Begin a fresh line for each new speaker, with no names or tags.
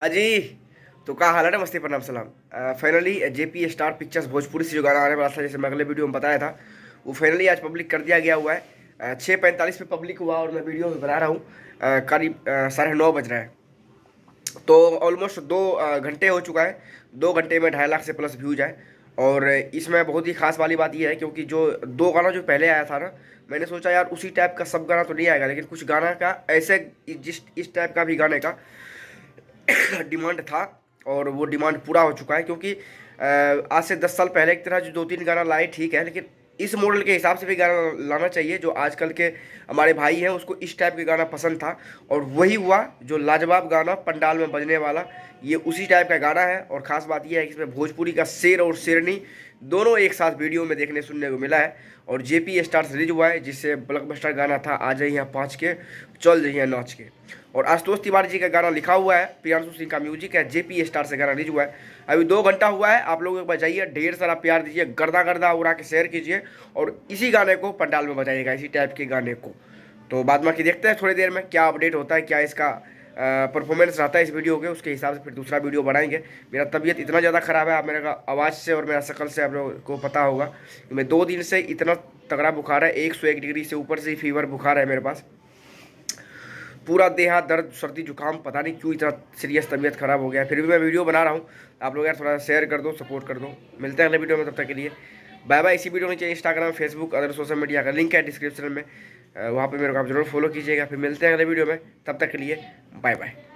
अजी तो क्या हाल है? मस्ती प्रणाम सलाम। Finally JP star pictures Bhojpuri से जो गाना आने वाला था, जैसे मैं अगले वीडियो में बताया था, वो फाइनली आज पब्लिक कर दिया गया हुआ है। 6:45 पे पब्लिक हुआ और मैं वीडियो में बना रहा हूँ। करीब 9:30 बज रहा है। तो ऑलमोस्ट 2 घंटे हो चुका है। 2 घंटे में 2.5 लाख से प्लस व्यूज आए। और इसमें बहुत ही खास वाली बात यह है, क्योंकि जो दो गाना जो पहले आया था ना, मैंने सोचा यार उसी टाइप का सब गाना तो नहीं आएगा, लेकिन कुछ गाना का ऐसे जिस इस टाइप का भी गाने का डिमांड था। और वो डिमांड पूरा हो चुका है, क्योंकि आज से 10 साल पहले की तरह जो 2-3 गाना लाए ठीक है, लेकिन इस मॉडल के हिसाब से भी गाना लाना चाहिए। जो आजकल के हमारे भाई हैं उसको इस टाइप के गाना पसंद था, और वही हुआ जो लाजवाब गाना पंडाल में बजने वाला। ये उसी टाइप का गाना है। और ख़ास बात यह है कि इसमें भोजपुरी का शेर और शेरनी दोनों एक साथ वीडियो में देखने सुनने को मिला है। और जेपी स्टार्स रिलीज हुआ है, जिससे ब्लॉकबस्टर गाना था आ जाइए 5 के, चल जाइए नाच के। और आशुतोष तिवारी जी का गाना लिखा हुआ है, प्रियांशु सिंह का म्यूजिक है, जेपी स्टार से गाना रिलीज हुआ है। अभी 2 घंटा हुआ है। आप लोग एक बार जाइए, ढेर सारा प्यार दीजिए, गर्दा गर्दा उड़ा के शेयर कीजिए, और इसी गाने को पंडाल में बजाइएगा, इसी टाइप के गाने को। तो बाद बाकी देखते हैं थोड़ी देर में क्या अपडेट होता है, क्या इसका परफॉर्मेंस रहता है इस वीडियो के, उसके हिसाब से फिर दूसरा वीडियो बनाएंगे। मेरा तबीयत इतना ज़्यादा ख़राब है, आप मेरे का आवाज़ से और मेरा शक्ल से आप लोगों को पता होगा कि मैं 2 दिन से इतना तगड़ा बुखार है, 101 डिग्री से ऊपर से फीवर बुखार है मेरे पास। पूरा देह हाथ दर्द, सर्दी जुकाम, पता नहीं क्यों इतना सीरियस तबीयत खराब हो गया है। फिर भी मैं वीडियो बना रहा हूँ। आप लोग यार थोड़ा शेयर कर दो, सपोर्ट कर दो। मिलते हैं अगले वीडियो में, तब तक के लिए बाय बाय। इसी वीडियो नीचे Instagram, Facebook, other social media का लिंक है डिस्क्रिप्शन में, वहाँ पे मेरे को आप जरूर फॉलो कीजिएगा। फिर मिलते हैं अगले वीडियो में, तब तक के लिए बाय बाय।